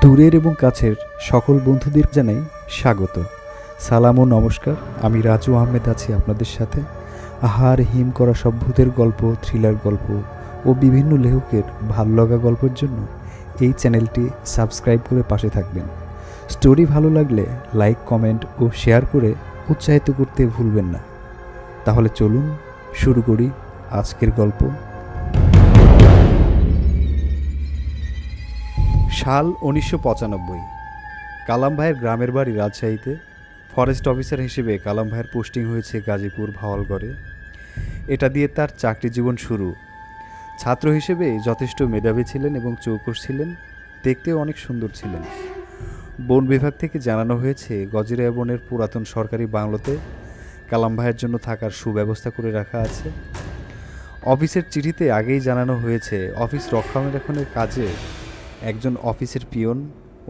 দূরের এবং কাছের সকল বন্ধুদের জানাই স্বাগত, সালাম ও নমস্কার। আমি রাজু আহমেদ আছি আপনাদের সাথে। আহার হিম করা সব ভূতের গল্প, থ্রিলার গল্প ও বিভিন্ন লেখকের ভালো লাগা গল্পের জন্য এই চ্যানেলটি সাবস্ক্রাইব করে পাশে থাকবেন। স্টোরি ভালো লাগলে লাইক, কমেন্ট ও শেয়ার করে উৎসাহিত করতে ভুলবেন না। তাহলে চলুন শুরু করি আজকের গল্প। সাল 1995। কালাম ভাইয়ের গ্রামের বাড়ি রাজশাহীতে। ফরেস্ট অফিসার হিসেবে কালাম ভাইয়ের পোস্টিং হয়েছে গাজীপুর ভাওয়ালগড়ে। এটা দিয়ে তার চাকরি জীবন শুরু। ছাত্র হিসেবে যথেষ্ট মেধাবী ছিলেন এবং চৌকস ছিলেন, দেখতেও অনেক সুন্দর ছিলেন। বন বিভাগ থেকে জানানো হয়েছে গজিরা বনের পুরাতন সরকারি বাংলোতে কালাম ভাইয়ের জন্য থাকার সুব্যবস্থা করে রাখা আছে। অফিসের চিঠিতে আগেই জানানো হয়েছে অফিস রক্ষণাবেক্ষণের কাজে একজন অফিসের পিয়ন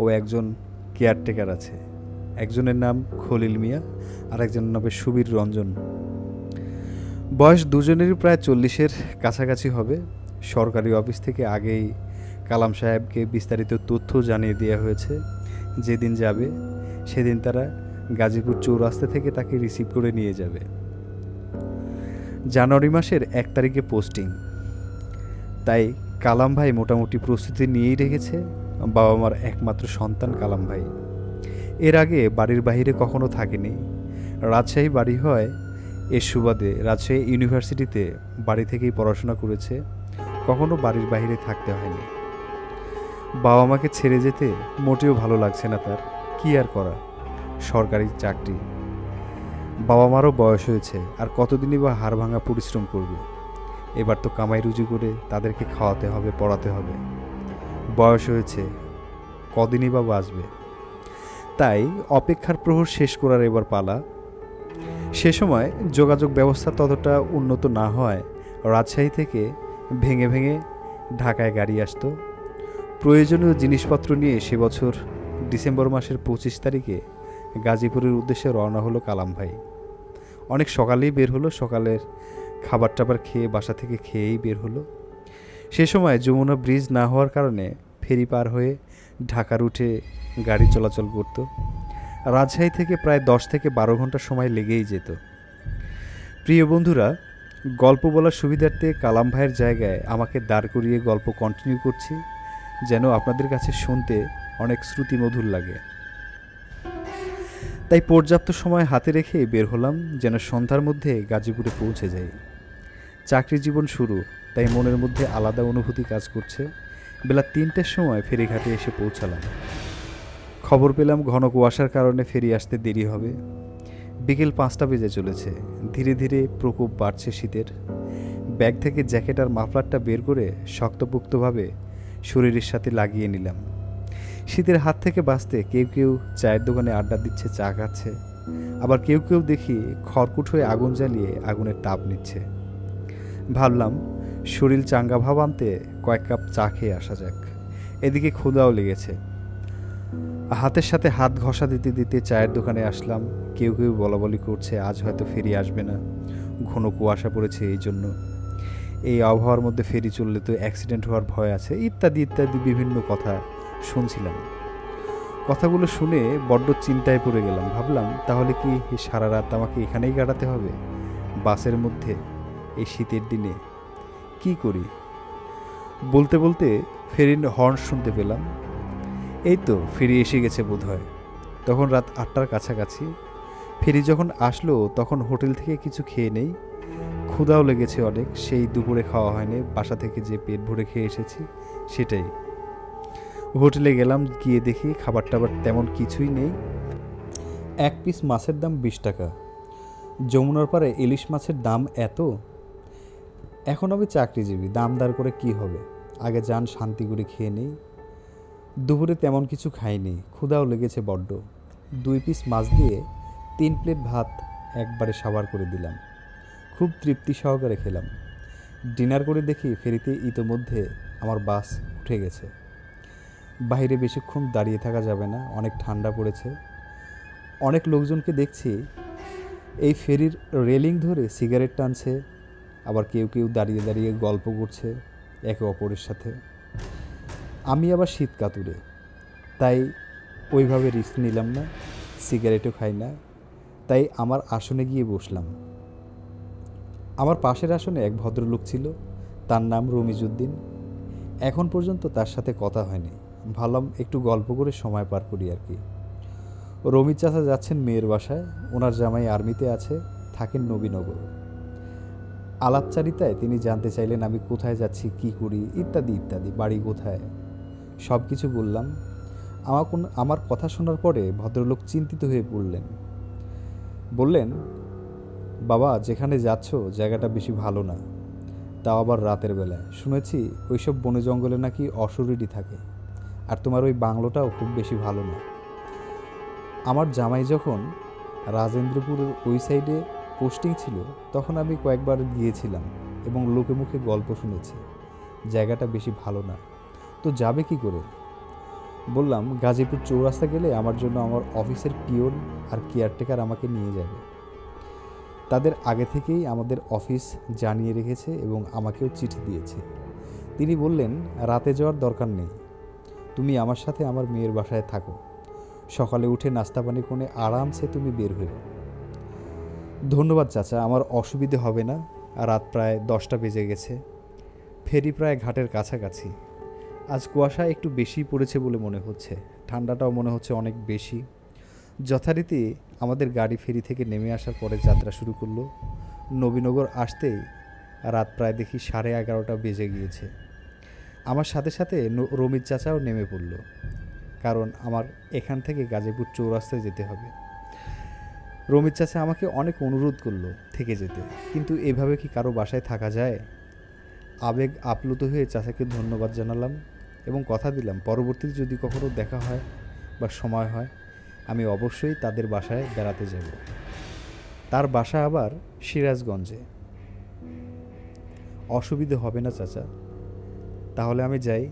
ও একজন কেয়ারটেকার আছে। একজনের নাম খলিল মিয়া আর একজনের নাম সুবীর রঞ্জন। বয়স দুজনেরই প্রায় 40-এর কাছাকাছি হবে। সরকারি অফিস থেকে আগেই কালাম সাহেবকে বিস্তারিত তথ্য জানিয়ে দেওয়া হয়েছে। যেদিন যাবে সেদিন তারা গাজীপুর চৌরাস্তা থেকে তাকে রিসিভ করে নিয়ে যাবে। জানুয়ারি মাসের 1 তারিখে পোস্টিং। তাই কালাম ভাই মোটামুটি প্রস্তুতি নিয়েই রেখেছে। বাবা মার একমাত্র সন্তান কালাম ভাই। এর আগে বাড়ির বাইরে কখনো থাকেনি। রাজশাহী বাড়ি হয় এর সুবাদে রাজশাহী ইউনিভার্সিটিতে বাড়ি থেকেই পড়াশোনা করেছে, কখনো বাড়ির বাইরে থাকতে হয়নি। বাবা মাকে ছেড়ে যেতে মোটেও ভালো লাগছে না তার। কি আর করা, সরকারি চাকরি। বাবা মারও বয়স হয়েছে, আর কতদিনই বা হাড় ভাঙা পরিশ্রম করবে। এবার তো কামাই রুজি করে তাদেরকে খাওয়াতে হবে, পড়াতে হবে। বয়স হয়েছে, কদিনই বা বাঁচবে। তাই অপেক্ষার প্রহর শেষ করার এবার পালা। সে সময় যোগাযোগ ব্যবস্থা ততটা উন্নত না হয় রাজশাহী থেকে ভেঙে ভেঙে ঢাকায় গাড়ি আসতো। প্রয়োজনীয় জিনিসপত্র নিয়ে সে বছর ডিসেম্বর মাসের 25 তারিখে গাজীপুরের উদ্দেশ্যে রওনা হলো কালাম ভাই। অনেক সকালেই বের হলো। সকালের খাবার টাবার খেয়ে বাসা থেকে খেয়েই বের হলো। সে সময় যমুনা ব্রিজ না হওয়ার কারণে ফেরি পার হয়ে ঢাকা রুটে গাড়ি চলাচল করত। রাজশাহী থেকে প্রায় 10 থেকে 12 ঘন্টা সময় লেগেই যেত। প্রিয় বন্ধুরা, গল্প বলার সুবিধার্থে কালাম ভাইয়ের জায়গায় আমাকে দাঁড় করিয়ে গল্প কন্টিনিউ করছি, যেন আপনাদের কাছে শুনতে অনেক শ্রুতিমধুর লাগে। তাই পর্যাপ্ত সময় হাতে রেখে বের হলাম যেন সন্ধ্যার মধ্যে গাজীপুরে পৌঁছে যাই। চাকরি জীবন শুরু, তাই মনের মধ্যে আলাদা অনুভূতি কাজ করছে। বেলা 3টের সময় ফেরিঘাটে এসে পৌঁছালাম। খবর পেলাম ঘন কুয়াশার কারণে ফেরি আসতে দেরি হবে। বিকেল 5টা বেজে চলেছে। ধীরে ধীরে প্রকোপ বাড়ছে শীতের। ব্যাগ থেকে জ্যাকেট আর মাফলারটা বের করে শক্তপোক্তভাবে শরীরের সাথে লাগিয়ে নিলাম। শীতের হাত থেকে বাঁচতে কেউ কেউ চায়ের দোকানে আড্ডা দিচ্ছে, চা খাচ্ছে। আবার কেউ কেউ দেখি খড়কুট হয়ে আগুন জ্বালিয়ে আগুনের তাপ নিচ্ছে। ভাবলাম শরীর চাঙ্গা ভাব আনতে কয়েক কাপ চা খেয়ে আসা যাক। এদিকে ক্ষুধাও লেগেছে। হাতের সাথে হাত ঘষা দিতে দিতে চায়ের দোকানে আসলাম। কেউ কেউ বলাবলি করছে আজ হয়তো ফেরি আসবে না, ঘন কুয়াশা পড়েছে এই জন্য। এই আবহাওয়ার মধ্যে ফেরি চললে তো অ্যাক্সিডেন্ট হওয়ার ভয় আছে, ইত্যাদি ইত্যাদি বিভিন্ন কথা শুনছিলাম। কথাগুলো শুনে বড্ড চিন্তায় পড়ে গেলাম। ভাবলাম তাহলে কি সারা রাত আমাকে এখানেই কাটাতে হবে, বাসের মধ্যে এই শীতের দিনে? কি করি? বলতে বলতে ফেরির হর্ন শুনতে পেলাম। এই তো ফেরি এসে গেছে বোধহয়। তখন রাত 8টার কাছাকাছি। ফেরি যখন আসলো তখন হোটেল থেকে কিছু খেয়ে নেই। ক্ষুধাও লেগেছে অনেক। সেই দুপুরে খাওয়া হয়নি, বাসা থেকে যে পেট ভরে খেয়ে এসেছি সেটাই। হোটেলে গেলাম, গিয়ে দেখি খাবার টাবার তেমন কিছুই নেই। 1 পিস মাছের দাম 20 টাকা। যমুনার পাড়ে ইলিশ মাছের দাম এত! এখন আমি চাকরিজীবী, দামদার করে কি হবে? আগে যান শান্তি করে খেয়ে নেই। দুপুরে তেমন কিছু খাইনি, ক্ষুধাও লেগেছে বড্ড। 2 পিস মাছ দিয়ে 3 প্লেট ভাত একবারে সাবার করে দিলাম। খুব তৃপ্তি সহকারে খেলাম। ডিনার করে দেখি ফেরিতে ইতোমধ্যে আমার বাস উঠে গেছে। বাইরে বেশিক্ষণ দাঁড়িয়ে থাকা যাবে না, অনেক ঠান্ডা পড়েছে। অনেক লোকজনকে দেখছি এই ফেরির রেলিং ধরে সিগারেট টানছে, আবার কেউ কেউ দাঁড়িয়ে দাঁড়িয়ে গল্প করছে একে অপরের সাথে। আমি আবার শীত কাতুরে। তাই ওইভাবে রিস্ক নিলাম না, সিগারেটও খাই না। তাই আমার আসনে গিয়ে বসলাম। আমার পাশের আসনে এক ভদ্রলোক ছিল, তার নাম রমিজউদ্দিন। এখন পর্যন্ত তার সাথে কথা হয়নি। ভাবলাম একটু গল্প করে সময় পার করি আর কি। রমিজ চাচা যাচ্ছেন মেয়ের বাসায়, ওনার জামাই আর্মিতে আছে, থাকেন নবীনগর। আলাপচারিতায় তিনি জানতে চাইলেন আমি কোথায় যাচ্ছি, কি করি, ইত্যাদি ইত্যাদি, বাড়ি কোথায়, সব কিছু বললাম। আমার কথা শোনার পরে ভদ্রলোক চিন্তিত হয়ে বললেন, বাবা যেখানে যাচ্ছ জায়গাটা বেশি ভালো না, তাও আবার রাতের বেলায়। শুনেছি ওইসব বনে জঙ্গলে নাকি অশরীরই থাকে, আর তোমার ওই বাংলোটাও খুব বেশি ভালো না। আমার জামাই যখন রাজেন্দ্রপুরের ওই সাইডে পোস্টিং ছিল তখন আমি কয়েকবার গিয়েছিলাম এবং লোকে মুখে গল্প শুনেছি জায়গাটা বেশি ভালো না। তো যাবে কি করে? বললাম, গাজীপুর চৌরাস্তা গেলে আমার জন্য আমার অফিসের পিওন আর কেয়ারটেকার আমাকে নিয়ে যাবে। তাদের আগে থেকেই আমাদের অফিস জানিয়ে রেখেছে এবং আমাকেও চিঠি দিয়েছে। তিনি বললেন, রাতে যাওয়ার দরকার নেই, তুমি আমার সাথে আমার মেয়ের বাসায় থাকো, সকালে উঠে নাস্তা পানি করে আরামসে তুমি বের হয়ে। ধন্যবাদ চাচা, আমার অসুবিধে হবে না। রাত প্রায় 10টা বেজে গেছে, ফেরি প্রায় ঘাটের কাছাকাছি। আজ কুয়াশা একটু বেশি পড়েছে বলে মনে হচ্ছে, ঠান্ডাটাও মনে হচ্ছে অনেক বেশি। যথারীতি আমাদের গাড়ি ফেরি থেকে নেমে আসার পরে যাত্রা শুরু করলো। নবীনগর আসতেই রাত প্রায় দেখি 11:30 বেজে গিয়েছে। আমার সাথে সাথে রমিজ চাচাও নেমে পড়ল, কারণ আমার এখান থেকে গাজীপুর চৌরাস্তায় যেতে হবে। রমিজ চাচা আমাকে অনেক অনুরোধ করলো থেকে যেতে, কিন্তু এভাবে কি কারো বাসায় থাকা যায়? আবেগ আপ্লুত হয়ে চাচাকে ধন্যবাদ জানালাম এবং কথা দিলাম পরবর্তীতে যদি কখনো দেখা হয় বা সময় হয় আমি অবশ্যই তাদের বাসায় বেড়াতে যাব। তার বাসা আবার সিরাজগঞ্জে। অসুবিধে হবে না চাচা? তাহলে আমি যাই।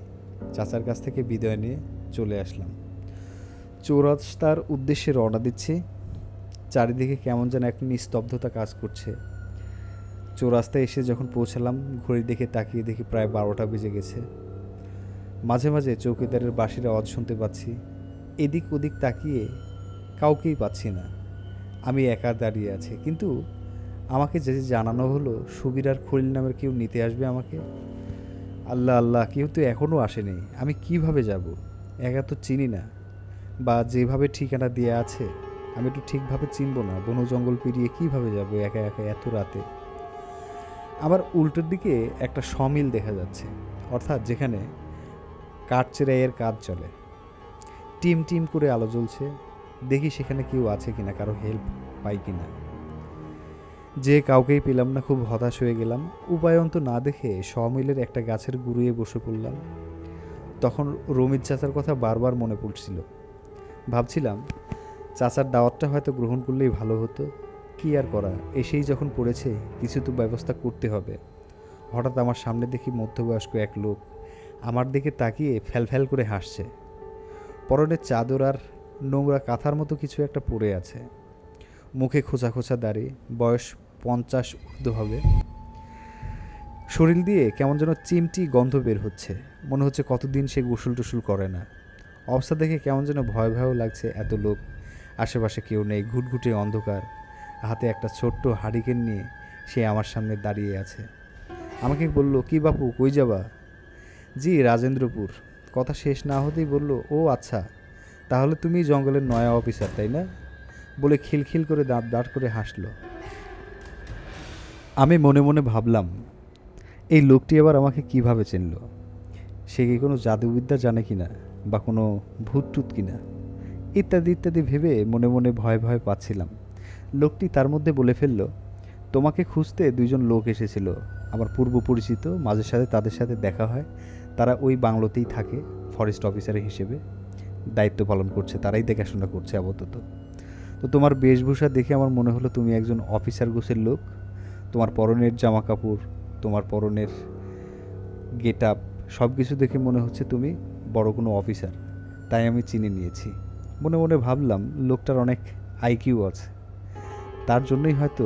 চাচার কাছ থেকে বিদায় নিয়ে চলে আসলাম। চৌরাস্তার উদ্দেশ্যে রওনা দিচ্ছি। চারিদিকে কেমন যেন এক নিস্তব্ধতা কাজ করছে। চৌরাস্তায় এসে যখন পৌঁছালাম ঘড়ি দেখে তাকিয়ে দেখি প্রায় 12টা বেজে গেছে। মাঝে মাঝে চৌকিদারের বাঁশির আওয়াজ শুনতে পাচ্ছি। এদিক ওদিক তাকিয়ে কাউকেই পাচ্ছি না। আমি একা দাঁড়িয়ে আছি, কিন্তু আমাকে যে জানানো হলো সুবীর আর খলিল নামের কেউ নিতে আসবে আমাকে। আল্লাহ আল্লাহ, কেউ তো এখনও আসেনি। আমি কিভাবে যাব? একা তো চিনি না, বা যেভাবে ঠিকানা দিয়ে আছে আমি একটু ঠিকভাবে চিনব না। বন জঙ্গল পেরিয়ে কীভাবে যাব একা একা এত রাতে? আবার উল্টোর দিকে একটা সমিল দেখা যাচ্ছে, অর্থাৎ যেখানে কাঠচেরাইয়ের কাজ চলে। টিম টিম করে আলো জ্বলছে। দেখি সেখানে কেউ আছে কিনা, কারো হেল্প পাই কিনা। যে কাউকেই পেলাম না, খুব হতাশ হয়ে গেলাম। উপায়ন্ত না দেখে সমিলের একটা গাছের গুঁড়িয়ে বসে পড়লাম। তখন রমিজ চাচার কথা বারবার মনে পড়ছিল। ভাবছিলাম চাচার দাওয়াতটা হয়তো গ্রহণ করলেই ভালো হতো। কি আর করা, এসেই যখন পড়েছে কিছু তো ব্যবস্থা করতে হবে। হঠাৎ আমার সামনে দেখি মধ্যবয়স্ক এক লোক আমার দিকে তাকিয়ে ফ্যাল করে হাসছে। পরনে চাদর আর নোংরা কাঁথার মতো কিছু একটা পরে আছে। মুখে খোঁচা খোঁচা দাড়ি, বয়স 50 ঊর্ধ্ব হবে। শরীর দিয়ে কেমন যেন চিমটি গন্ধ বের হচ্ছে। মনে হচ্ছে কতদিন সে গোসল টোসল করে না। অবস্থা দেখে কেমন যেন ভয় ভয়ও লাগছে। এত লোক, আশেপাশে কেউ নেই, ঘুটঘুটে অন্ধকার। হাতে একটা ছোট্ট হারিকেন নিয়ে সে আমার সামনে দাঁড়িয়ে আছে। আমাকে বলল, কি বাপু, কই যাবা? জি রাজেন্দ্রপুর। কথা শেষ না হতেই বলল, ও আচ্ছা, তাহলে তুমি জঙ্গলের নয়া অফিসার তাই না? বলে খিলখিল করে দাঁত দাঁড় করে হাসল। আমি মনে মনে ভাবলাম, এই লোকটি আবার আমাকে কিভাবে চিনল? সে কি কোনো জাদুবিদ্যা জানে কিনা, বা কোনো ভূত টুত কিনা, ইত্যাদি ইত্যাদি ভেবে মনে মনে ভয় ভয় পাচ্ছিলাম। লোকটি তার মধ্যে বলে ফেলল, তোমাকে খুঁজতে 2জন লোক এসেছিল, আমার পূর্ব পরিচিত, মাঝে সাথে তাদের সাথে দেখা হয়। তারা ওই বাংলোতেই থাকে, ফরেস্ট অফিসার হিসেবে দায়িত্ব পালন করছে, তারাই দেখাশোনা করছে আপাতত। তো তোমার বেশভূষা দেখে আমার মনে হলো তুমি একজন অফিসার গোছের লোক। তোমার পরনের জামা কাপড়, তোমার পরনের গেট আপ, সব কিছু দেখে মনে হচ্ছে তুমি বড় কোনো অফিসার, তাই আমি চিনে নিয়েছি। মনে মনে ভাবলাম লোকটার অনেক আইকিউ আছে, তার জন্যই হয়তো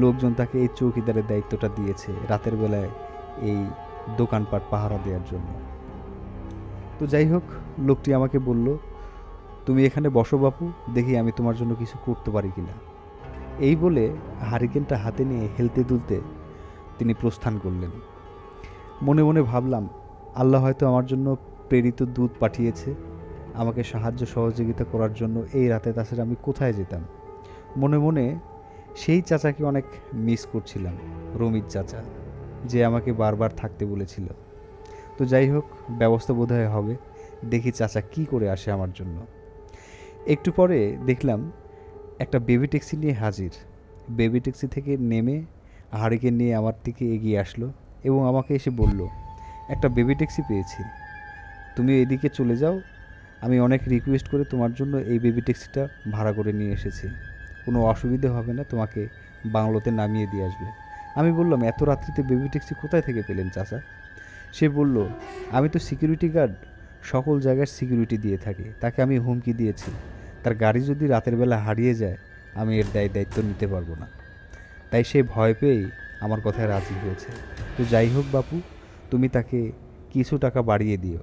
লোকজন তাকে এই চৌকিদারের দায়িত্বটা দিয়েছে, রাতের বেলায় এই দোকানপাট পাহারা দেওয়ার জন্য। তো যাই হোক, লোকটি আমাকে বলল, তুমি এখানে বসো বাপু, দেখি আমি তোমার জন্য কিছু করতে পারি কিনা। এই বলে হারিকেনটা হাতে নিয়ে হেলতে দুলতে তিনি প্রস্থান করলেন। মনে মনে ভাবলাম, আল্লাহ হয়তো আমার জন্য প্রেরিত দূত পাঠিয়েছে আমাকে সাহায্য সহযোগিতা করার জন্য। এই রাতে তাছাড়া আমি কোথায় যেতাম? মনে মনে সেই চাচাকে অনেক মিস করছিলাম, রমিজ চাচা, যে আমাকে বারবার থাকতে বলেছিল। তো যাই হোক, ব্যবস্থা বোধহয় হবে, দেখি চাচা কি করে আসে আমার জন্য। একটু পরে দেখলাম একটা বেবি ট্যাক্সি নিয়ে হাজির। বেবি ট্যাক্সি থেকে নেমে হারিকেন নিয়ে আমার দিকে এগিয়ে আসলো এবং আমাকে এসে বলল, একটা বেবি ট্যাক্সি পেয়েছি, তুমি এদিকে চলে যাও, আমি অনেক রিকোয়েস্ট করে তোমার জন্য এই বেবি ট্যাক্সিটা ভাড়া করে নিয়ে এসেছি, কোনো অসুবিধে হবে না, তোমাকে বাংলোতে নামিয়ে দিয়ে আসবে। আমি বললাম, এত রাত্রিতে বেবি ট্যাক্সি কোথায় থেকে পেলেন চাচা? সে বলল, আমি তো সিকিউরিটি গার্ড, সকল জায়গায় সিকিউরিটি দিয়ে থাকি, তাকে আমি হুমকি দিয়েছি, তার গাড়ি যদি রাতের বেলা হারিয়ে যায় আমি এর দায়িত্ব নিতে পারবো না, তাই সে ভয় পেয়েই আমার কথায় রাজি হয়েছে। তো যাই হোক বাপু, তুমি তাকে কিছু টাকা বাড়িয়ে দিও।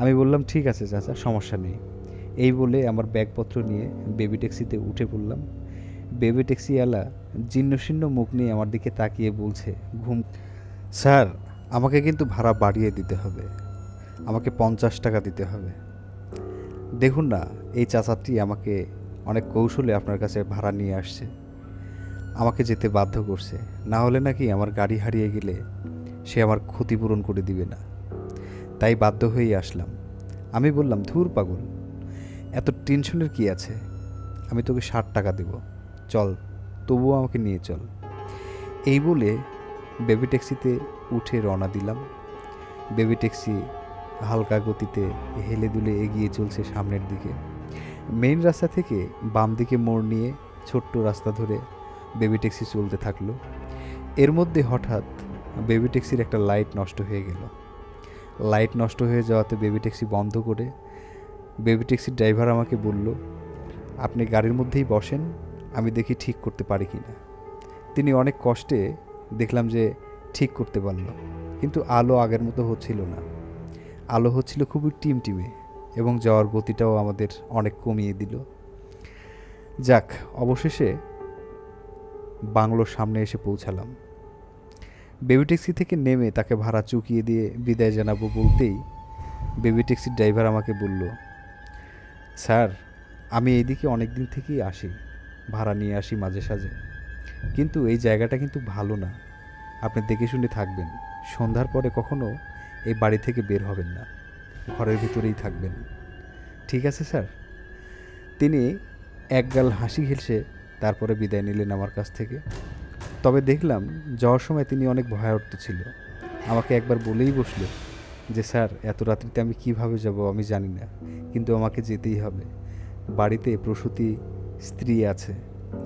আমি বললাম, ঠিক আছে চাচা, সমস্যা নেই। এই বলে আমার ব্যাগপত্র নিয়ে বেবি ট্যাক্সিতে উঠে পড়লাম। বেবি ট্যাক্সিওয়ালা জীর্ণশীর্ণ মুখ নিয়ে আমার দিকে তাকিয়ে বলছে, স্যার, আমাকে কিন্তু ভাড়া বাড়িয়ে দিতে হবে, আমাকে 50 টাকা দিতে হবে। দেখুন না, এই চাচাটি আমাকে অনেক কৌশলে আপনার কাছে ভাড়া নিয়ে আসছে, আমাকে যেতে বাধ্য করছে, না হলে নাকি আমার গাড়ি হারিয়ে গেলে সে আমার ক্ষতিপূরণ করে দিবে না, তাই বাধ্য হয়েই আসলাম। আমি বললাম, ধুর পাগল, এত টেনশনের কি আছে, আমি তোকে 60 টাকা দেব, চল, তবুও আমাকে নিয়ে চল। এই বলে বেবি ট্যাক্সিতে উঠে রওনা দিলাম। বেবি ট্যাক্সি হালকা গতিতে হেলে দুলে এগিয়ে চলছে সামনের দিকে। মেইন রাস্তা থেকে বাম দিকে মোড় নিয়ে ছোট্ট রাস্তা ধরে বেবি ট্যাক্সি চলতে থাকলো। এর মধ্যে হঠাৎ বেবি ট্যাক্সির একটা লাইট নষ্ট হয়ে গেল। লাইট নষ্ট হয়ে যাওয়াতে বেবি ট্যাক্সি বন্ধ করে বেবি ট্যাক্সির ড্রাইভার আমাকে বলল, আপনি গাড়ির মধ্যেই বসেন, আমি দেখি ঠিক করতে পারি কি না। তিনি অনেক কষ্টে দেখলাম যে ঠিক করতে পারল, কিন্তু আলো আগের মতো হচ্ছিল না, আলো হচ্ছিল খুবই টিমটিমে এবং যাওয়ার গতিটাও আমাদের অনেক কমিয়ে দিল। যাক, অবশেষে বাংলোর সামনে এসে পৌঁছালাম। বেবি ট্যাক্সি থেকে নেমে তাকে ভাড়া চুকিয়ে দিয়ে বিদায় জানাবো বলতেই বেবি ট্যাক্সির ড্রাইভার আমাকে বলল, স্যার, আমি এইদিকে অনেক দিন থেকেই আসি, ভাড়া নিয়ে আসি মাঝে সাঝে, কিন্তু এই জায়গাটা কিন্তু ভালো না, আপনি দেখে শুনে থাকবেন, সন্ধ্যার পরে কখনো এই বাড়ি থেকে বের হবেন না, ঘরের ভিতরেই থাকবেন, ঠিক আছে স্যার? তিনি একগাল হাসি হেসে তারপরে বিদায় নিলেন আমার কাছ থেকে। তবে দেখলাম যাওয়ার সময় তিনি অনেক ভয়ার্ত ছিল, আমাকে একবার বলেই বসল যে, স্যার, এত রাত্রিতে আমি কিভাবে যাব আমি জানি না, কিন্তু আমাকে যেতেই হবে, বাড়িতে প্রসূতি স্ত্রী আছে,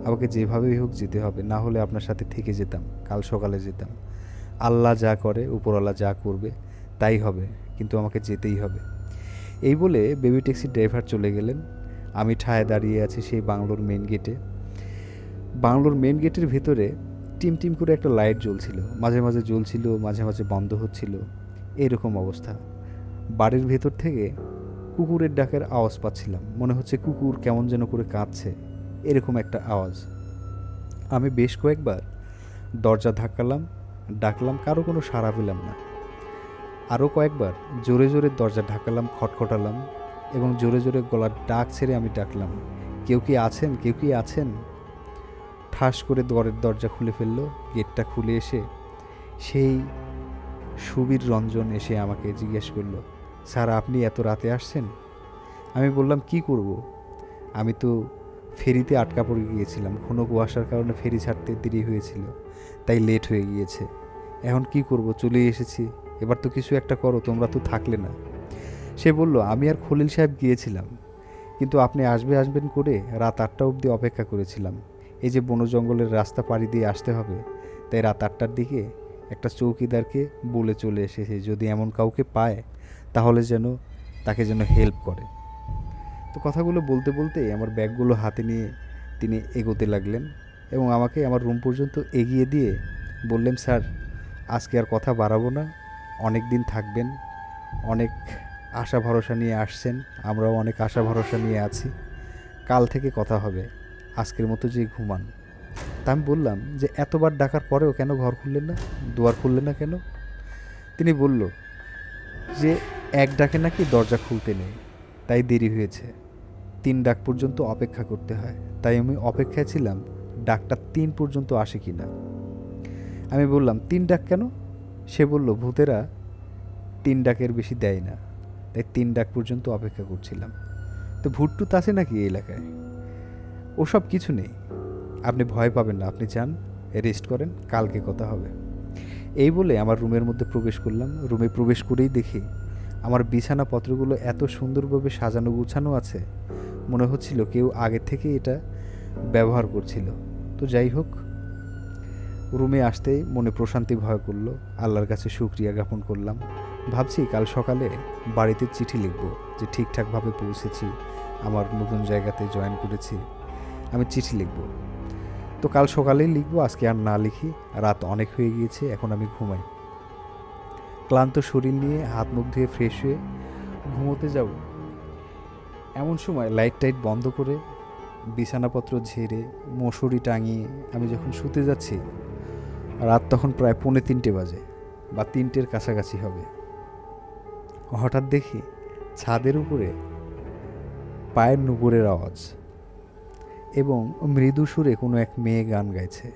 আমাকে যেভাবেই হোক যেতে হবে, না হলে আপনার সাথে থেকে যেতাম, কাল সকালে যেতাম, আল্লাহ যা করে, উপরওয়ালা যা করবে তাই হবে, কিন্তু আমাকে যেতেই হবে। এই বলে বেবি ট্যাক্সির ড্রাইভার চলে গেলেন। আমি ঠায় দাঁড়িয়ে আছি সেই বাংলোর মেন গেটে। বাংলোর মেন গেটের ভেতরে টিম টিম করে একটা লাইট জ্বলছিল, মাঝে মাঝে জ্বলছিল, মাঝে মাঝে বন্ধ হচ্ছিল, এরকম অবস্থা। বাড়ির ভেতর থেকে কুকুরের ডাকের আওয়াজ পাচ্ছিলাম, মনে হচ্ছে কুকুর কেমন যেন করে কাঁদছে, এরকম একটা আওয়াজ। আমি বেশ কয়েকবার দরজা ডাকলাম, কারো কোনো সাড়া পেলাম না। আরও কয়েকবার জোরে জোরে দরজা ঢাকালাম, খটখটালাম এবং জোরে জোরে গলার ডাক ছেড়ে আমি ডাকলাম, কেউ কি আছেন, কেউ কি আছেন? ঠাস করে ঘরের দরজা খুলে ফেললো। গেটটা খুলে এসে সেই সুবীর রঞ্জন এসে আমাকে জিজ্ঞেস করলো, স্যার, আপনি এত রাতে আসছেন? আমি বললাম, কি করব, আমি তো ফেরিতে আটকা পড়ে গিয়েছিলাম, ঘন কুয়াশার কারণে ফেরি ছাড়তে দেরি হয়েছিল, তাই লেট হয়ে গিয়েছে, এখন কি করব, চলে এসেছি, এবার তো কিছু একটা করো, তোমরা তো থাকলে না। সে বলল, আমি আর খলিল সাহেব গিয়েছিলাম, কিন্তু আপনি আসবেন করে রাত 8টা অবধি অপেক্ষা করেছিলাম, এই যে বন জঙ্গলের রাস্তা পাড়ি দিয়ে আসতে হবে, তাই রাত 8টার দিকে একটা চৌকিদারকে বলে চলে এসেছে, যদি এমন কাউকে পায় তাহলে তাকে যেন হেল্প করে। তো কথাগুলো বলতে বলতে আমার ব্যাগগুলো হাতে নিয়ে তিনি এগোতে লাগলেন এবং আমাকে আমার রুম পর্যন্ত এগিয়ে দিয়ে বললেন, স্যার, আজকে আর কথা বাড়াবো না, অনেক দিন থাকবেন, অনেক আশা ভরসা নিয়ে আসছেন, আমরাও অনেক আশা ভরসা নিয়ে আছি। কাল থেকে কথা হবে, আজকের মতো যে ঘুমান। তা আমি বললাম যে এতবার ডাকার পরেও কেন ঘর খুললেন না, দুয়ার খুললেন না কেন? তিনি বলল যে এক ডাকে নাকি দরজা খুলতে নেই, তাই দেরি হয়েছে। 3 ডাক পর্যন্ত অপেক্ষা করতে হয়, তাই আমি অপেক্ষায় ছিলাম ডাকটা 3 পর্যন্ত আসে কি না। আমি বললাম 3 ডাক কেন? সে বলল ভূতেরা 3 ডাকের বেশি দেয় না, তাই 3 ডাক পর্যন্ত অপেক্ষা করছিলাম। তো ভূতটুত আছে নাকি এই এলাকায়? ওসব কিছু নেই, আপনি ভয় পাবেন না, আপনি যান, রেস্ট করেন, কালকে কথা হবে। এই বলে আমার রুমের মধ্যে প্রবেশ করলাম। রুমে প্রবেশ করেই দেখি আমার বিছানাপত্রগুলো এত সুন্দরভাবে সাজানো গুছানো আছে, মনে হচ্ছিল কেউ আগে থেকে এটা ব্যবহার করছিল। তো যাই হোক, রুমে আসতেই মনে প্রশান্তি ভয় করলো। আল্লাহর কাছে শুকরিয়া জ্ঞাপন করলাম। ভাবছি কাল সকালে বাড়িতে চিঠি লিখব যে ঠিকঠাকভাবে পৌঁছেছি, আমার নতুন জায়গাতে জয়েন করেছি, আমি চিঠি লিখব। তো কাল সকালেই লিখব, আজকে আর না লিখি, রাত অনেক হয়ে গিয়েছে, এখন আমি ঘুমাই। ক্লান্ত শরীর নিয়ে হাত মুখ ধুয়ে ফ্রেশ হয়ে ঘুমোতে যাব, এমন সময় লাইট টাইট বন্ধ করে বিছানাপত্র ঝেড়ে মশারি টাঙিয়ে আমি যখন শুতে যাচ্ছি, রাত তখন প্রায় 2:45 বাজে বা 3টের কাছাকাছি হবে। হঠাৎ দেখি ছাদের উপরে পায়ের নুপুরের আওয়াজ এবং মৃদু সুরে কোনো এক মেয়ে গান গাইছে,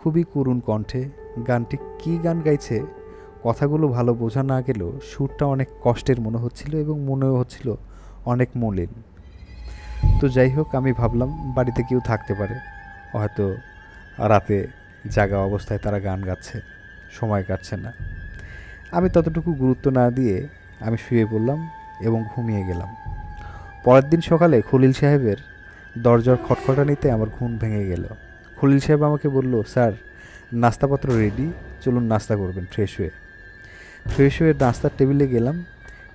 খুবই করুণ কণ্ঠে। গানটি কী গান গাইছে কথাগুলো ভালো বোঝা না গেলেও সুরটা অনেক কষ্টের মনে হচ্ছিল এবং মনেও হচ্ছিল অনেক মলিন। তো যাই হোক, আমি ভাবলাম বাড়িতে কেউ থাকতে পারে, হয়তো রাতে জাগা অবস্থায় তারা গান গাচ্ছে, সময় কাটছে না। আমি ততটুকু গুরুত্ব না দিয়ে আমি শুয়ে পড়লাম এবং ঘুমিয়ে গেলাম। পরের দিন সকালে খলিল সাহেবের দরজার খটখটানিতে আমার ঘুম ভেঙে গেল। খলিল সাহেব আমাকে বলল, স্যার নাস্তাপত্র রেডি, চলুন নাস্তা করবেন। ফ্রেশ হয়ে নাস্তার টেবিলে গেলাম।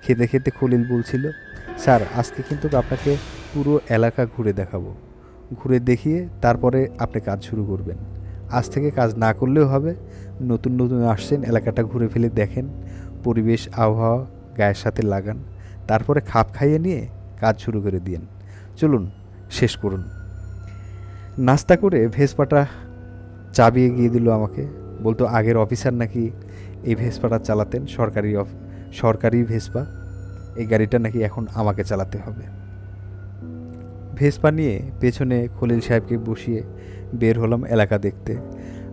খেতে খেতে খলিল বলছিল, স্যার আজকে কিন্তু আপনাকে পুরো এলাকা ঘুরে দেখাবো, ঘুরে দেখিয়ে তারপরে আপনি কাজ শুরু করবেন। আজ থেকে কাজ না করলেও হবে, নতুন নতুন আসছেন, এলাকাটা ঘুরে ফেলে দেখেন, পরিবেশ আবহাওয়া গায়ের সাথে লাগান, তারপরে খাপ খাইয়ে নিয়ে কাজ শুরু করে দিন। চলুন শেষ করুন। নাস্তা করে ভেসপাটা চাবি এগিয়ে দিল আমাকে, বলতো আগের অফিসার নাকি এই ভেসপাটা চালাতেন, সরকারি ভেসপা, এই গাড়িটা নাকি এখন আমাকে চালাতে হবে। ভেসপা নিয়ে পেছনে খলিল সাহেবকে বসিয়ে বের হলাম এলাকা দেখতে।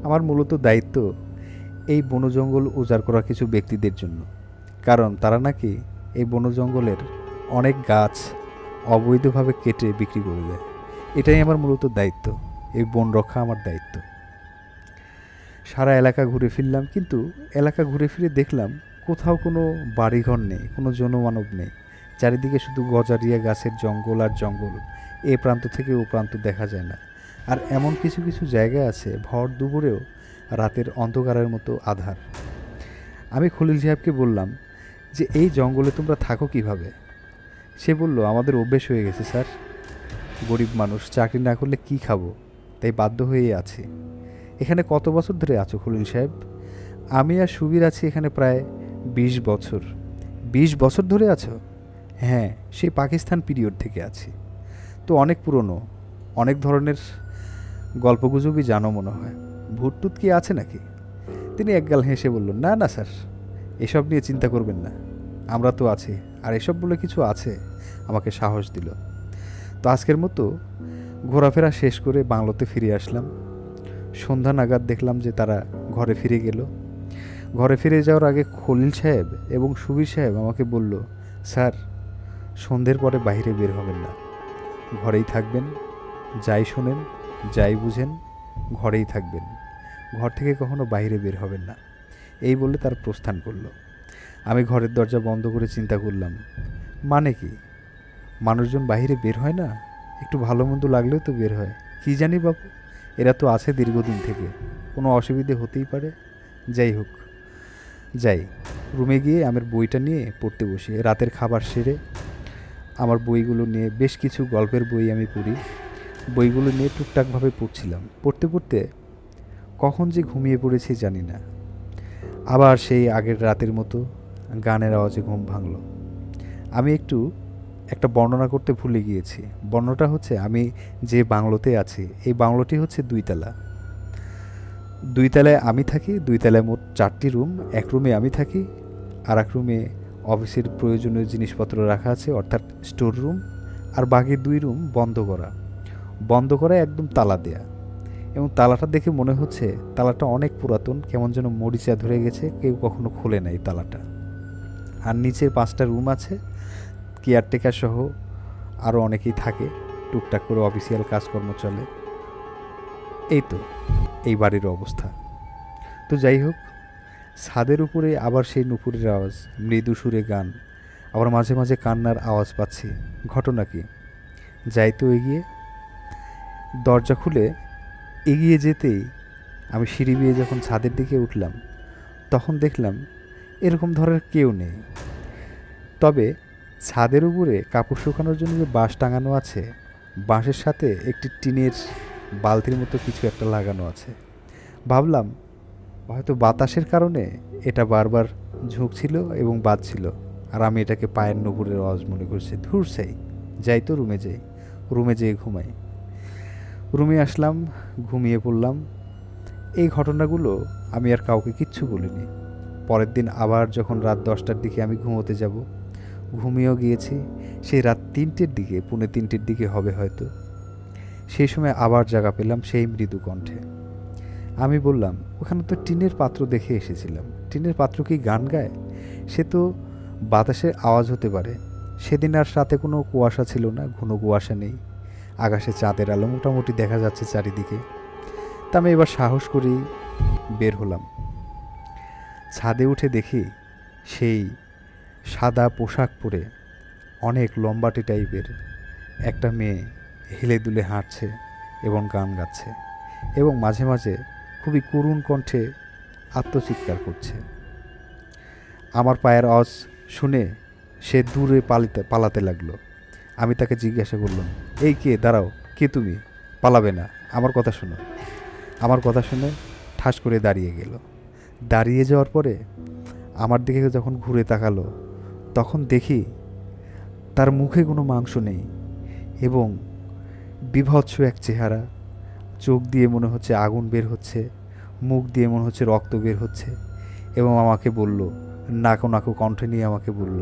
আমার মূলত দায়িত্ব এই বনজঙ্গল উজাড় করা কিছু ব্যক্তিদের জন্য, কারণ তারা নাকি এই বনজঙ্গলের অনেক গাছ অবৈধভাবে কেটে বিক্রি করে দেয়। এটাই আমার মূলত দায়িত্ব, এই বন রক্ষা আমার দায়িত্ব। সারা এলাকা ঘুরে ফিরলাম, কিন্তু এলাকা ঘুরে ফিরে দেখলাম কোথাও কোনো বাড়িঘর নেই, কোনো জনমানব নেই। চারিদিকে শুধু গজারিয়া গাছের জঙ্গল আর জঙ্গল, এ প্রান্ত থেকে ও প্রান্ত দেখা যায় না। আর এমন কিছু কিছু জায়গা আছে ভর দুপুরেও রাতের অন্ধকারের মতো আধার। আমি খলিল সাহেবকে বললাম যে এই জঙ্গলে তোমরা থাকো কিভাবে? সে বলল, আমাদের অভ্যেস হয়ে গেছে স্যার, গরিব মানুষ, চাকরি না করলে কি খাবো, তাই বাধ্য হয়েই আছি। এখানে কত বছর ধরে আছো খলিল সাহেব? আমি আর সুবীর আছি এখানে প্রায় 20 বছর। 20 বছর ধরে আছো? হ্যাঁ, সেই পাকিস্তান পিরিয়ড থেকে আছি। তো অনেক পুরনো, অনেক ধরনের গল্পগুজবই জানো মনে হয়। ভূতটুত কি আছে নাকি? তিনি একগাল হেসে বলল, না না স্যার, এসব নিয়ে চিন্তা করবেন না, আমরা তো আছি, আর এসব বলে কিছু আছে। আমাকে সাহস দিল। তো আজকের মতো ঘোরাফেরা শেষ করে বাংলোতে ফিরে আসলাম। সন্ধ্যা নাগাদ দেখলাম যে তারা ঘরে ফিরে গেল। ঘরে ফিরে যাওয়ার আগে খলিল সাহেব এবং সুবীর সাহেব আমাকে বলল, স্যার সন্ধ্যের পরে বাইরে বের হবেন না, ঘরেই থাকবেন, যাই শোনেন যাই বুঝেন ঘরেই থাকবেন, ঘর থেকে কখনো বাইরে বের হবেন না। এই বলে তার প্রস্থান করলো। আমি ঘরের দরজা বন্ধ করে চিন্তা করলাম, মানে কি, মানুষজন বাইরে বের হয় না? একটু ভালো মন্দ লাগলেও তো বের হয়, কি জানি বাবু, এরা তো আছে দীর্ঘদিন থেকে, কোনো অসুবিধে হতেই পারে। যাই হোক, যাই রুমে গিয়ে আমার বইটা নিয়ে পড়তে বসি। রাতের খাবার সেরে আমার বইগুলো নিয়ে, বেশ কিছু গল্পের বই আমি পড়ি, বইগুলো নিয়ে টুকটাকভাবে পড়ছিলাম। পড়তে পড়তে কখন যে ঘুমিয়ে পড়েছি জানি না। আবার সেই আগের রাতের মতো গানের আওয়াজে ঘুম ভাঙল। আমি একটা বর্ণনা করতে ভুলে গিয়েছি। বর্ণনাটা হচ্ছে, আমি যে বাংলোতে আছি এই বাংলোটি হচ্ছে 2 তলা। 2 তলায় আমি থাকি। 2 তলায় মোট 4টি রুম। এক রুমে আমি থাকি, আর এক রুমে অফিসের প্রয়োজনীয় জিনিসপত্র রাখা আছে, অর্থাৎ স্টোর রুম। আর বাকি 2 রুম বন্ধ করা একদম তালা দেয়া। এবং তালাটা দেখে মনে হচ্ছে তালাটা অনেক পুরাতন, কেমন যেন মরিচা ধরে গেছে, কেউ কখনো খোলে নাই তালাটা। আর নিচে 5টা রুম আছে, কেয়ারটেকার সহ আরও অনেকেই থাকে, টুকটাক করে অফিসিয়াল কাজকর্ম চলে। এই তো এই বাড়ির অবস্থা। তো যাই হোক, ছাদের উপরে আবার সেই নুপুরের আওয়াজ, মৃদু সুরে গান, আবার মাঝে মাঝে কান্নার আওয়াজ পাচ্ছি। ঘটনা কি? যাই তো এগিয়ে, দরজা খুলে এগিয়ে যেতেই আমি সিঁড়ি বেয়ে যখন ছাদের দিকে উঠলাম, তখন দেখলাম এরকম ধরনের কেউ নেই। তবে ছাদের উপরে কাপড় শুকানোর জন্য যে বাঁশ টাঙানো আছে, বাঁশের সাথে একটি টিনের বালতির মতো কিছু একটা লাগানো আছে। ভাবলাম হয়তো বাতাসের কারণে এটা বারবার ঝুঁকছিল এবং বাজছিল, আর আমি এটাকে পায়ের নুপুরের আওয়াজ মনে করছি। ধুর সেই, যাই তো রুমে যাই, রুমে যেয়ে ঘুমাই। রুমে আসলাম, ঘুমিয়ে পড়লাম। এই ঘটনাগুলো আমি আর কাউকে কিচ্ছু বলিনি। পরের দিন আবার যখন রাত 10টার দিকে আমি ঘুমোতে যাব, ঘুমিয়েও গিয়েছি। সেই রাত 3টের দিকে, পৌনে 3টের দিকে হবে হয়তো, সেই সময় আবার জাগা পেলাম সেই মৃদু কণ্ঠে। আমি বললাম, ওখানে তো টিনের পাত্র দেখে এসেছিলাম, টিনের পাত্র কি গান গায়? সে তো বাতাসের আওয়াজ হতে পারে। সেদিন আর রাতে কোনো কুয়াশা ছিল না, ঘন কুয়াশা নেই, আকাশে চাঁদের আলো মোটামুটি দেখা যাচ্ছে চারিদিকে। তা আমি এবার সাহস করেই বের হলাম। ছাদে উঠে দেখি সেই সাদা পোশাক পরে অনেক লম্বাটে টাইপের একটা মেয়ে হেলে দুলে হাঁটছে এবং গান গাচ্ছে, এবং মাঝে মাঝে খুবই করুণ কণ্ঠে আত্মচিৎকার করছে। আমার পায়ের আওয়াজ শুনে সে দূরে পালাতে লাগলো। আমি তাকে জিজ্ঞাসা করলাম, এই কে? দাঁড়াও, কে তুমি? পালাবে না, আমার কথা শোনো। আমার কথা শুনে ঠাস করে দাঁড়িয়ে গেল। দাঁড়িয়ে যাওয়ার পরে আমার দিকে যখন ঘুরে তাকালো, তখন দেখি তার মুখে কোনো মাংস নেই এবং বিভৎস এক চেহারা। চোখ দিয়ে মনে হচ্ছে আগুন বের হচ্ছে, মুখ দিয়ে মনে হচ্ছে রক্ত বের হচ্ছে, এবং আমাকে বলল, নাকো নাকো কণ্ঠে নিয়ে আমাকে বলল,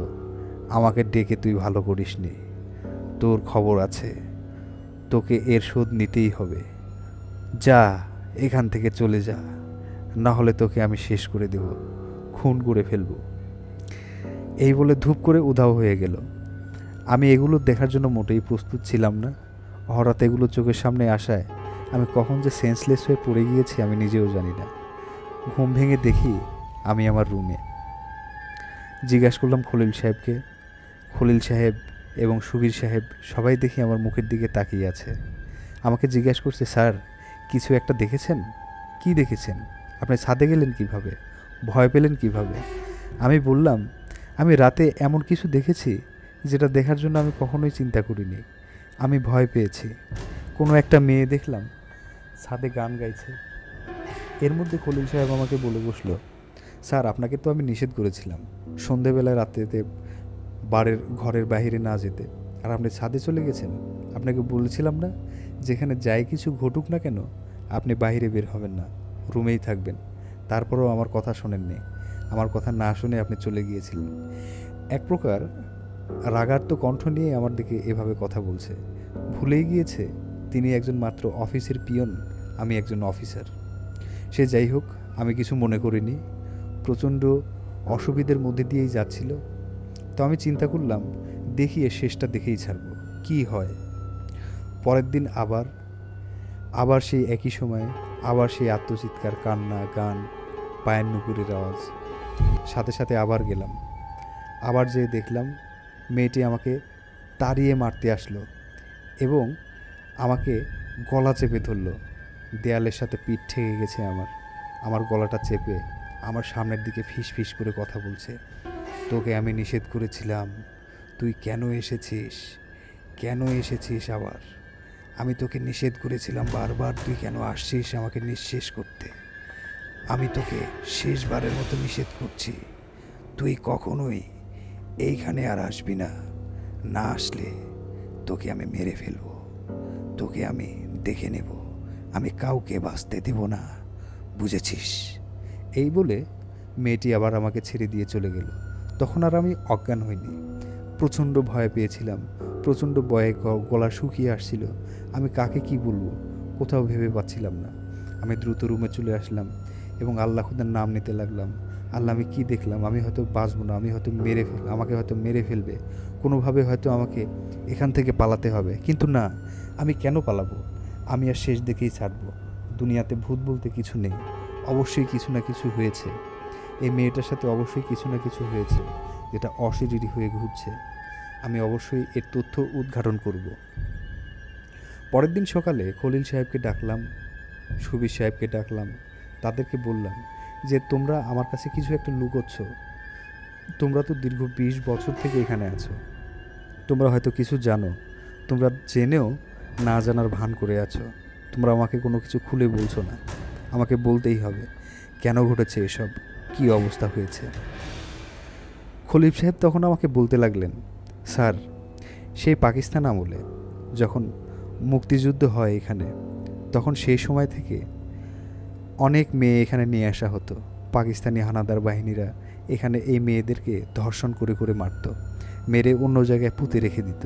আমাকে ডেকে তুই ভালো করিসনি, তোর খবর আছে, তোকে এর শোধ নিতেই হবে, যা এখান থেকে চলে যা, না হলে তোকে আমি শেষ করে দেব, খুন করে ফেলব। এই বলে ধূপ করে উধাও হয়ে গেল। আমি এগুলো দেখার জন্য মোটেই প্রস্তুত ছিলাম না। হঠাৎ এগুলো চোখের সামনে আসায় আমি কখন যে সেন্সলেস হয়ে পড়ে গিয়েছি আমি নিজেও জানি না। ঘুম ভেঙে দেখি আমি আমার রুমে। জিজ্ঞাসা করলাম খলিল সাহেবকে। খলিল সাহেব এবং সুবীর সাহেব সবাই দেখি আমার মুখের দিকে তাকিয়ে আছে। আমাকে জিজ্ঞাসা করছে, স্যার কিছু একটা দেখেছেন? কি দেখেছেন? আপনি ছাদে গেলেন কিভাবে? ভয় পেলেন কিভাবে? আমি বললাম, আমি রাতে এমন কিছু দেখেছি যেটা দেখার জন্য আমি কখনোই চিন্তা করিনি। আমি ভয় পেয়েছি। কোনো একটা মেয়ে দেখলাম ছাদে গান গাইছে। এর মধ্যে খলিল সাহেব আমাকে বলে বসলো, স্যার আপনাকে তো আমি নিষেধ করেছিলাম সন্ধেবেলায় রাত্রেতে ঘরের বাইরে না যেতে, আর আপনি ছাদে চলে গেছেন। আপনাকে বলেছিলাম না, যেখানে যাই কিছু ঘটুক না কেন আপনি বাইরে বের হবেন না, রুমেই থাকবেন। তারপরেও আমার কথা শোনেননি। আমার কথা না শুনে আপনি চলে গিয়েছিলেন। এক প্রকার রাগাত্ম কণ্ঠ নিয়ে আমার দিকে এভাবে কথা বলছে। ভুলেই গিয়েছে তিনি একজন মাত্র অফিসের পিয়ন, আমি একজন অফিসার। সে যাই হোক, আমি কিছু মনে করিনি। প্রচণ্ড অসুবিধার মধ্যে দিয়েই যাচ্ছিল। তো আমি চিন্তা করলাম, দেখি এর শেষটা দেখেই ছাড়ব, কি হয়। পরের দিন আবার সেই একই সময়ে আবার সেই আত্মচিৎকার, কান্না, গান, পায়ের নুপুরের আওয়াজ। সাথে সাথে আবার গেলাম। আবার যেয়ে দেখলাম মেয়েটি আমাকে তাড়িয়ে মারতে আসলো এবং আমাকে গলা চেপে ধরল। দেয়ালের সাথে পিঠ ঠেকে গেছে আমার গলাটা চেপে আমার সামনের দিকে ফিস ফিস করে কথা বলছে, তোকে আমি নিষেধ করেছিলাম, তুই কেন এসেছিস আবার? আমি তোকে নিষেধ করেছিলাম বারবার, তুই কেন আসছিস আমাকে নিঃশেষ করতে? আমি তোকে শেষবারের মতো নিষেধ করছি, তুই কখনোই এইখানে আর আসবি না, না আসলে তোকে আমি মেরে ফেলবো, তোকে আমি দেখে নেব, আমি কাউকে বাঁচতে দেব না, বুঝেছিস? এই বলে মেয়েটি আবার আমাকে ছেড়ে দিয়ে চলে গেল। তখন আর আমি অজ্ঞান হইনি। প্রচণ্ড ভয় পেয়েছিলাম, প্রচণ্ড ভয়ে গলা শুকিয়ে আসছিল। আমি কাকে কি বলবো কোথাও ভেবে পাচ্ছিলাম না। আমি দ্রুত রুমে চলে আসলাম এবং আল্লাহ খুদার নাম নিতে লাগলাম। আল্লাহ, আমি কি দেখলাম? আমি হয়তো বাঁচবো না, আমাকে হয়তো মেরে ফেলবে, কোনোভাবে হয়তো আমাকে এখান থেকে পালাতে হবে। কিন্তু না, আমি কেন পালাবো? আমি আর শেষ দেখেই ছাড়বো। দুনিয়াতে ভূত বলতে কিছু নেই, অবশ্যই কিছু না কিছু হয়েছে। এই মেয়েটার সাথে অবশ্যই কিছু না কিছু হয়েছে যেটা অশরীরী হয়ে ঘুরছে। আমি অবশ্যই এর তথ্য উদ্ঘাটন করব। পরের দিন সকালে খলিল সাহেবকে ডাকলাম, সুবীর সাহেবকে ডাকলাম। তাদেরকে বললাম যে তোমরা আমার কাছে কিছু একটা লুকোচ্ছ। তোমরা তো দীর্ঘ 20 বছর থেকে এখানে আছো, তোমরা হয়তো কিছু জানো, তোমরা জেনেও না জানার ভান করে আছো। তোমরা আমাকে কোনো কিছু খুলে বলছো না, আমাকে বলতেই হবে কেন ঘটেছে এসব, কী অবস্থা হয়েছে। খলিল সাহেব তখন আমাকে বলতে লাগলেন, স্যার, সেই পাকিস্তান আমলে যখন মুক্তিযুদ্ধ হয় এখানে, তখন সেই সময় থেকে অনেক মেয়ে এখানে নিয়ে আসা হতো। পাকিস্তানি হানাদার বাহিনীরা এখানে এই মেয়েদেরকে ধর্ষণ করে করে মারত, মেরে অন্য জায়গায় পুঁতে রেখে দিত।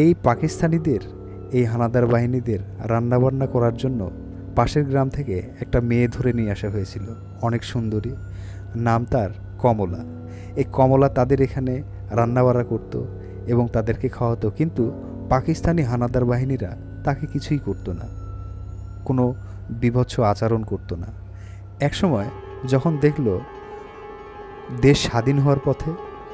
এই পাকিস্তানিদের, এই হানাদার বাহিনীদের রান্নাবান্না করার জন্য পাশের গ্রাম থেকে একটা মেয়ে ধরে নিয়ে আসা হয়েছিল, অনেক সুন্দরী, নাম তার কমলা। এই কমলা তাদের এখানে রান্নাবান্না করত এবং তাদেরকে খাওয়াতো, কিন্তু পাকিস্তানি হানাদার বাহিনীরা তাকে কিছুই করতো না, কোনো বীভৎস আচরণ করতো না। একসময় যখন দেখল দেশ স্বাধীন হওয়ার পথে,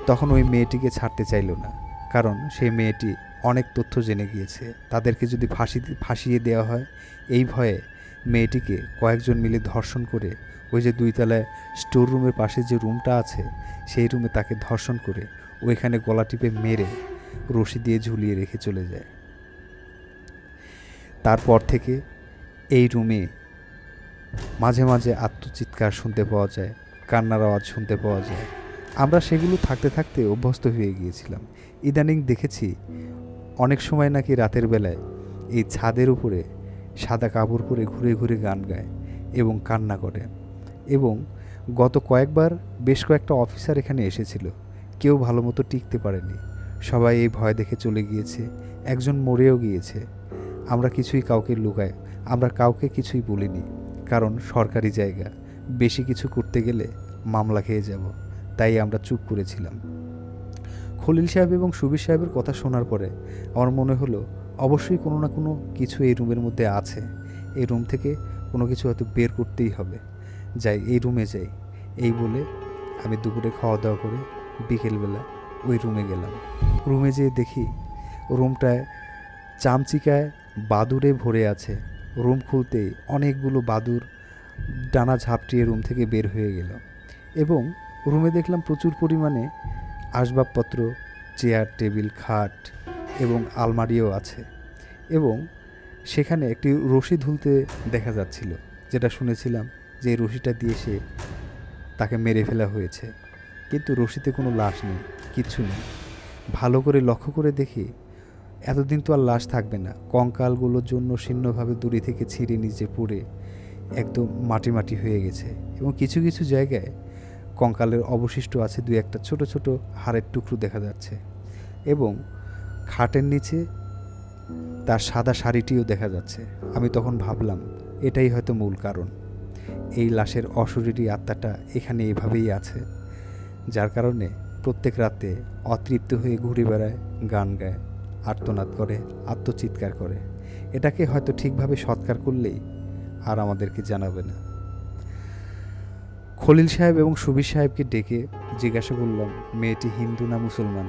তখন ওই মেয়েটিকে ছাড়তে চাইল না, কারণ সেই মেয়েটি অনেক তথ্য জেনে গিয়েছে। তাদেরকে যদি ফাঁসিয়ে দেওয়া হয়, এই ভয়ে মেয়েটিকে কয়েকজন মিলে ধর্ষণ করে ওই যে 2 তলায় স্টোর রুমের পাশে যে রুমটা আছে, সেই রুমে তাকে ধর্ষণ করে ওইখানে গলা টিপে মেরে রশি দিয়ে ঝুলিয়ে রেখে চলে যায়। তারপর থেকে এই রুমে মাঝে মাঝে আত্মচিৎকার শুনতে পাওয়া যায়, কান্নার আওয়াজ শুনতে পাওয়া যায়। আমরা সেগুলো থাকতে থাকতে অভ্যস্ত হয়ে গিয়েছিলাম। ইদানিং দেখেছি অনেক সময় নাকি রাতের বেলায় এই ছাদের উপরে সাদা কাপড় পরে ঘুরে ঘুরে গান গায় এবং কান্না করে। এবং গত কয়েকবার বেশ কয়েকটা অফিসার এখানে এসেছিল, কেউ ভালো মতো টিকতে পারেনি, সবাই এই ভয় দেখে চলে গিয়েছে, একজন মরেও গিয়েছে। আমরা কাউকে কিছুই বলিনি, কারণ সরকারি জায়গা, বেশি কিছু করতে গেলে মামলা খেয়ে যাব, তাই আমরা চুপ করেছিলাম। খলিল সাহেব এবং সুবীর সাহেবের কথা শোনার পরে আমার মনে হলো অবশ্যই কোনো না কোনো কিছু এই রুমের মধ্যে আছে, এই রুম থেকে কোনো কিছু হয়তো বের করতেই হবে, যাই এই রুমে যাই। এই বলে আমি দুপুরে খাওয়া দাওয়া করে বিকেলবেলা ওই রুমে গেলাম। রুমে যেয়ে দেখি রুমটায় চামচিকায় বাদুড়ে ভরে আছে। রুম খুলতেই অনেকগুলো বাদুড় ডানা ঝাপটিয়ে রুম থেকে বের হয়ে গেল এবং রুমে দেখলাম প্রচুর পরিমাণে আসবাবপত্র, চেয়ার, টেবিল, খাট এবং আলমারিও আছে। এবং সেখানে একটি রশি ঝুলতে দেখা যাচ্ছিল, যেটা শুনেছিলাম যে এই রশিটা দিয়ে তাকে মেরে ফেলা হয়েছে, কিন্তু রশিতে কোনো লাশ নেই, কিচ্ছু নেই। ভালো করে লক্ষ্য করে দেখি এতদিন তো আর লাশ থাকবে না, কঙ্কালগুলো জন্য শীর্ণভাবে দূরে থেকে ছিঁড়ে নিচে পড়ে একদম মাটি মাটি হয়ে গেছে এবং কিছু কিছু জায়গায় কঙ্কালের অবশিষ্ট আছে, 2-1টা ছোট ছোট হাড়ের টুকরো দেখা যাচ্ছে। এবং খাটের নিচে তার সাদা শাড়িটিও দেখা যাচ্ছে। আমি তখন ভাবলাম এটাই হয়তো মূল কারণ, এই লাশের অশরীরী আত্মাটা এখানে এভাবেই আছে, যার কারণে প্রত্যেক রাতে অতৃপ্ত হয়ে ঘুরে বেড়ায়, গান গায়, আর্তনাদ করে, আত্মচিৎকার করে। এটাকে হয়তো ঠিকভাবে সৎকার করলেই আর আমাদেরকে জানাবে না। খলিল সাহেব এবং সুবীর সাহেবকে ডেকে জিজ্ঞাসা করলাম মেয়েটি হিন্দু না মুসলমান।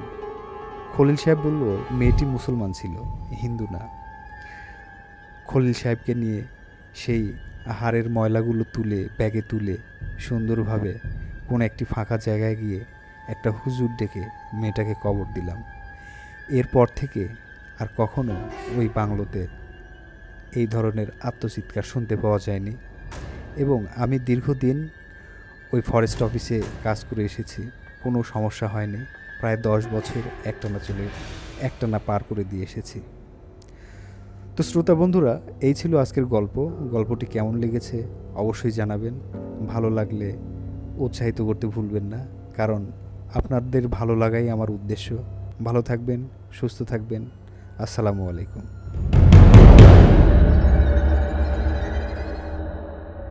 খলিল সাহেব বলল মেয়েটি মুসলমান ছিল, হিন্দু না। খলিল সাহেবকে নিয়ে সেই হাড়ের ময়লাগুলো তুলে ব্যাগে তুলে সুন্দরভাবে কোনো একটি ফাঁকা জায়গায় গিয়ে একটা হুজুর ডেকে মেয়েটাকে কবর দিলাম। এরপর থেকে আর কখনো ওই বাংলোতে এই ধরনের আত্মচিৎকার শুনতে পাওয়া যায়নি। এবং আমি দীর্ঘদিন ওই ফরেস্ট অফিসে কাজ করে এসেছি, কোনো সমস্যা হয়নি। প্রায় 10 বছর একটানা পার করে দিয়ে এসেছি। তো শ্রোতা বন্ধুরা, এই ছিল আজকের গল্প। গল্পটি কেমন লেগেছে অবশ্যই জানাবেন। ভালো লাগলে উৎসাহিত করতে ভুলবেন না, কারণ আপনাদের ভালো লাগাই আমার উদ্দেশ্য। ভালো থাকবেন, সুস্থ থাকবেন। আসসালামু আলাইকুম।